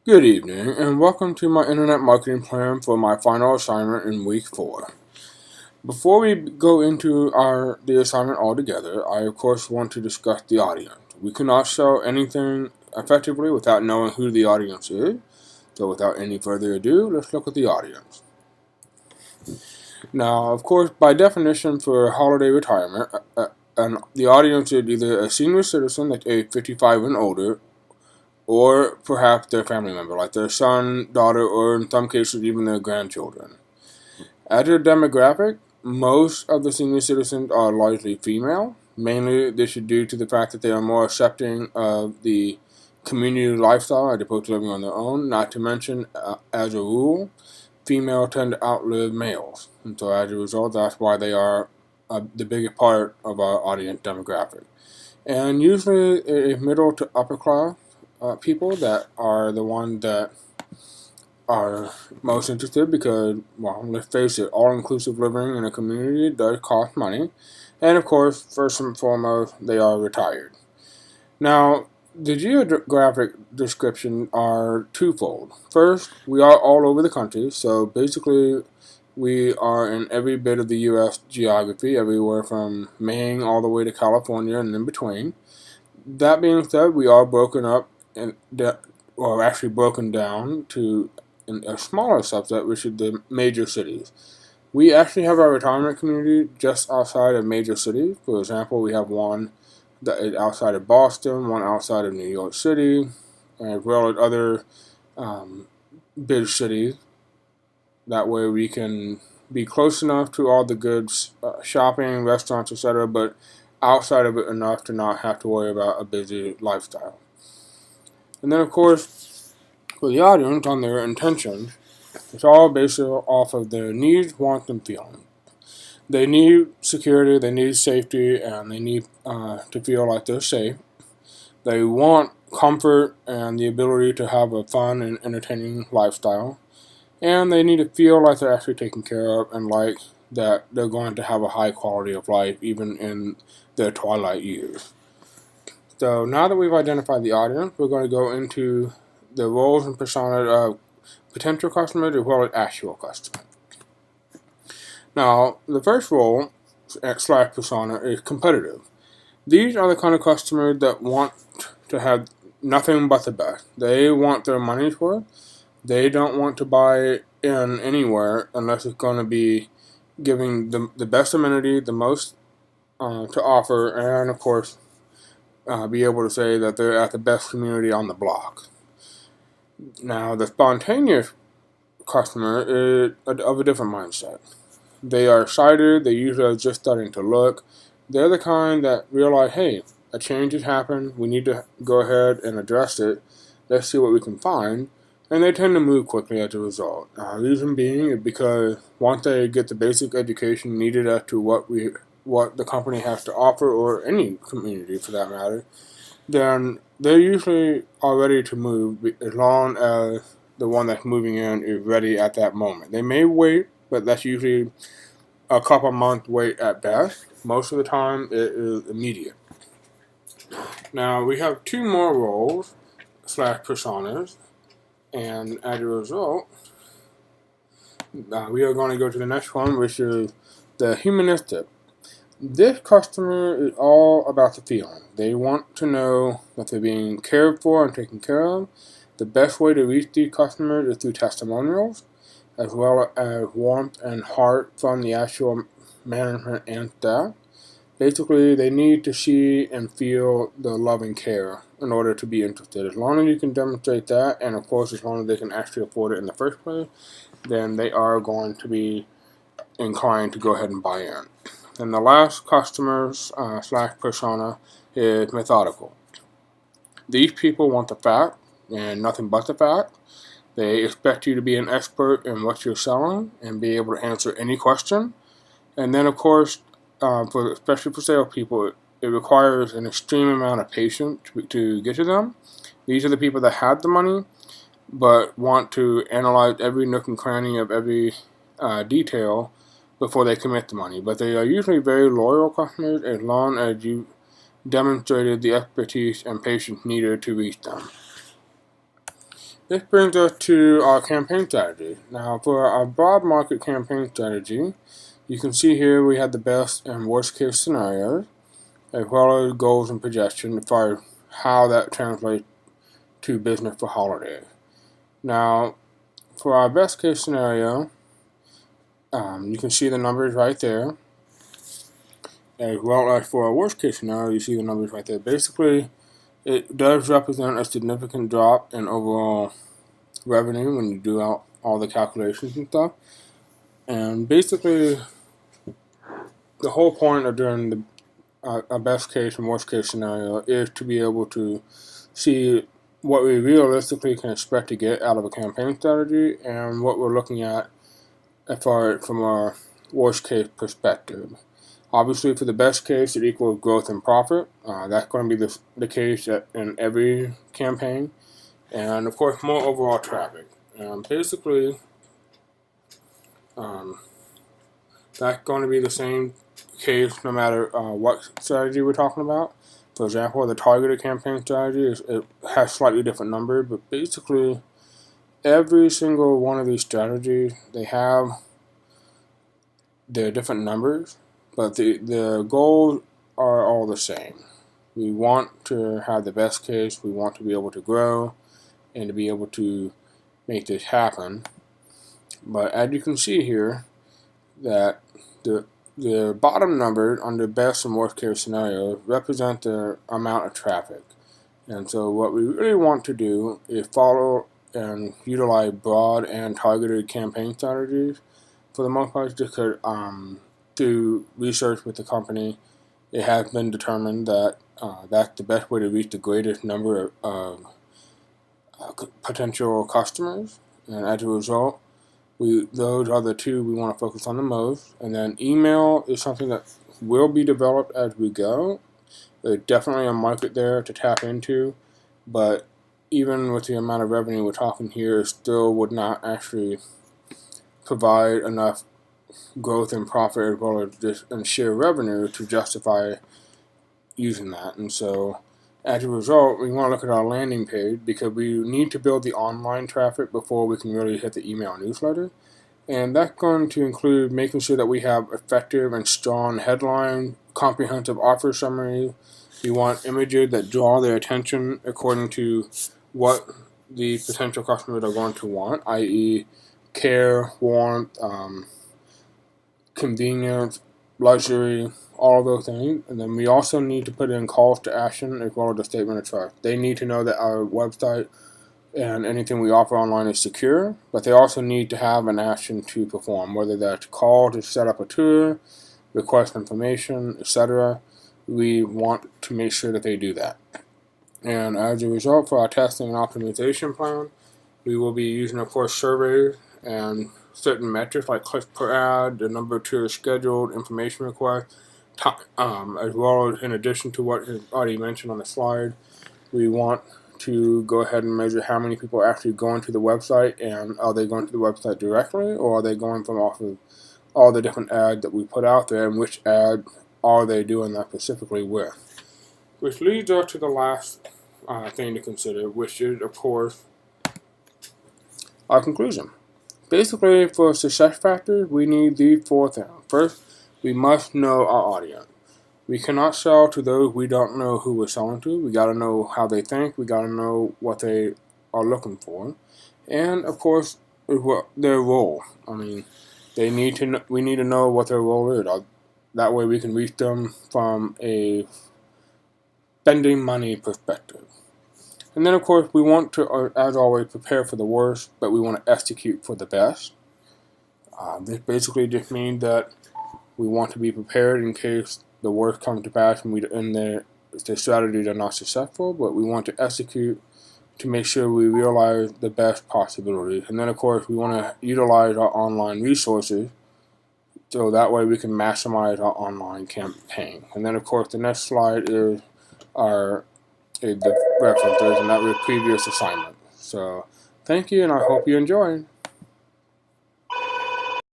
Good evening, and welcome to my internet marketing plan for my final assignment in week 4. Before we go into the assignment altogether, I of course want to discuss the audience. We cannot sell anything effectively without knowing who the audience is. So without any further ado, let's look at the audience. Now, of course, by definition for holiday retirement, the audience is either a senior citizen that's age 55 and older, or perhaps their family member, like their son, daughter, or in some cases even their grandchildren. As a demographic, most of the senior citizens are largely female. Mainly, this is due to the fact that they are more accepting of the community lifestyle as opposed to living on their own. Not to mention, as a rule, females tend to outlive males. And so as a result, that's why they are the biggest part of our audience demographic. And usually, it's middle to upper class people that are the ones that are most interested because, well, let's face it, all-inclusive living in a community does cost money. And of course, first and foremost, they are retired. Now, the geographic description are twofold. First, we are all over the country, so basically we are in every bit of the U.S. geography, everywhere from Maine all the way to California and in between. That being said, we are broken up or actually broken down to a smaller subset, which is the major cities. We actually have our retirement community just outside of major cities. For example, we have one that is outside of Boston, one outside of New York City, as well as other big cities. That way we can be close enough to all the goods, shopping, restaurants, etc., but outside of it enough to not have to worry about a busy lifestyle. And then, of course, for the audience on their intentions, it's all based off of their needs, wants, and feelings. They need security, they need safety, and they need to feel like they're safe. They want comfort and the ability to have a fun and entertaining lifestyle. And they need to feel like they're actually taken care of and like that they're going to have a high quality of life even in their twilight years. So now that we've identified the audience, we're going to go into the roles and personas of potential customers as well as actual customers. Now, the first role / persona is competitive. These are the kind of customers that want to have nothing but the best. They want their money's worth. They don't want to buy in anywhere unless it's going to be giving the best amenity, the most to offer, and of course, be able to say that they're at the best community on the block. Now, the spontaneous customer is of a different mindset. They are excited, they usually are just starting to look. They're the kind that realize, hey, a change has happened, we need to go ahead and address it, let's see what we can find, and they tend to move quickly as a result. Reason being is because once they get the basic education needed as to what the company has to offer, or any community for that matter, then they're usually are ready to move as long as the one that's moving in is ready at that moment. They may wait, but that's usually a couple month wait at best. Most of the time it is immediate. Now we have two more roles / personas, and as a result, we are going to go to the next one, which is the humanistic. This customer is all about the feeling. They want to know that they're being cared for and taken care of. The best way to reach these customers is through testimonials, as well as warmth and heart from the actual management and staff. Basically, they need to see and feel the love and care in order to be interested. As long as you can demonstrate that, and of course, as long as they can actually afford it in the first place, then they are going to be inclined to go ahead and buy in. And the last customers / persona is methodical. These people want the fact and nothing but the fact. They expect you to be an expert in what you're selling and be able to answer any question. And then, of course, especially for salespeople, it requires an extreme amount of patience to get to them. These are the people that have the money, but want to analyze every nook and cranny of every detail before they commit the money. But they are usually very loyal customers as long as you demonstrated the expertise and patience needed to reach them. This brings us to our campaign strategy. Now, for our broad market campaign strategy, you can see here we have the best and worst case scenarios, as well as goals and projections as far as how that translates to business for holidays. Now, for our best case scenario, you can see the numbers right there, as well as for our worst case scenario, you see the numbers right there. Basically, it does represent a significant drop in overall revenue when you do all the calculations and stuff. And basically, the whole point of doing a best case and worst case scenario is to be able to see what we realistically can expect to get out of a campaign strategy and what we're looking at as far as from a worst case perspective. Obviously, for the best case, it equals growth and profit. That's going to be the case in every campaign. And of course, more overall traffic. Basically, that's going to be the same case no matter what strategy we're talking about. For example, the targeted campaign strategy it has slightly different numbers, but basically every single one of these strategies, they have their different numbers, but the goals are all the same. We want to have the best case, we want to be able to grow and to be able to make this happen. But as you can see here, that the bottom number under best and worst case scenarios represent the amount of traffic. And so what we really want to do is follow and utilize broad and targeted campaign strategies. For the most part, because through research with the company, it has been determined that that's the best way to reach the greatest number of potential customers. And as a result, those are the two we want to focus on the most. And then email is something that will be developed as we go. There's definitely a market there to tap into, but even with the amount of revenue we're talking here, it still would not actually provide enough growth and profit as well as just and sheer revenue to justify using that. And so as a result, we want to look at our landing page because we need to build the online traffic before we can really hit the email newsletter. And that's going to include making sure that we have effective and strong headline, comprehensive offer summary. We want images that draw their attention according to what the potential customers are going to want, i.e. care, warmth, convenience, luxury, all of those things. And then we also need to put in calls to action as well as a statement of trust. They need to know that our website and anything we offer online is secure, but they also need to have an action to perform, whether that's call to set up a tour, request information, etc. We want to make sure that they do that. And as a result, for our testing and optimization plan, we will be using, of course, surveys and certain metrics like clicks per ad, the number of tours scheduled, information requests, as well as in addition to what is already mentioned on the slide, we want to go ahead and measure how many people are actually going to the website, and are they going to the website directly, or are they going from off of all the different ads that we put out there, and which ad are they doing that specifically with. Which leads us to the last thing to consider, which is, of course, our conclusion. Basically, for success factors, we need these four things. First, we must know our audience. We cannot sell to those we don't know who we're selling to. We got to know how they think. We got to know what they are looking for, and of course, their role. I mean, we need to know what their role is. That way, we can reach them from a spending money perspective. And then, of course, we want to, as always, prepare for the worst, but we want to execute for the best. This basically just means that we want to be prepared in case the worst comes to pass and the strategies are not successful, but we want to execute to make sure we realize the best possibilities. And then, of course, we want to utilize our online resources so that way we can maximize our online campaign. And then, of course, the next slide is the references, and that was previous assignment. So, thank you, and I hope you enjoy.